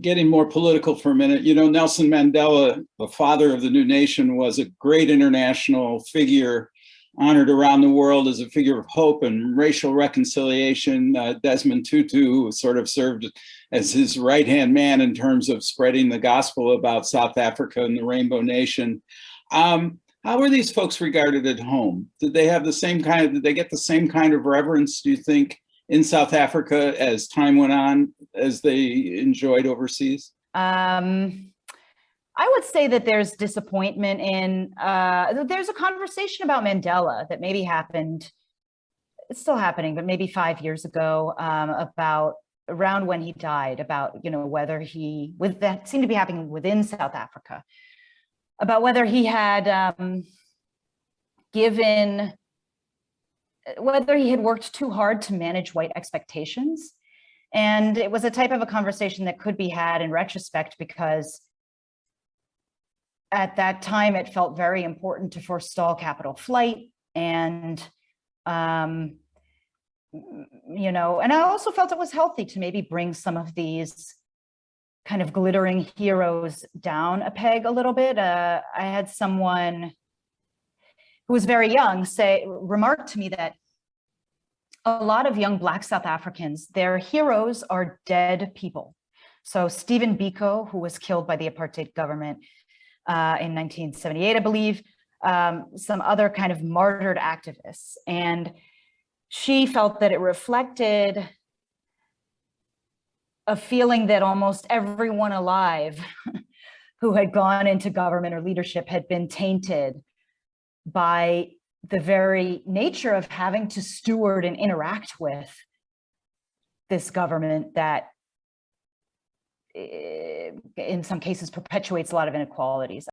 getting more political for a minute, you know, Nelson Mandela, the father of the new nation, was a great international figure, honored around the world as a figure of hope and racial reconciliation. Desmond Tutu sort of served as his right-hand man in terms of spreading the gospel about South Africa and the Rainbow Nation. How were these folks regarded at home? Did they get the same kind of reverence, do you think, in South Africa as time went on, as they enjoyed overseas? I would say that there's disappointment in, there's a conversation about Mandela that maybe happened, it's still happening, but maybe 5 years ago, about around when he died, about, you know, whether that seemed to be happening within South Africa, about whether he had whether he had worked too hard to manage white expectations. And it was a type of a conversation that could be had in retrospect, because at that time it felt very important to forestall capital flight. And, you know, and I also felt it was healthy to maybe bring some of these kind of glittering heroes down a peg a little bit. I had someone who was very young remarked to me that a lot of young Black South Africans, their heroes are dead people. So Stephen Biko, who was killed by the apartheid government in 1978, I believe, some other kind of martyred activists. And she felt that it reflected a feeling that almost everyone alive who had gone into government or leadership had been tainted by the very nature of having to steward and interact with this government that in some cases perpetuates a lot of inequalities.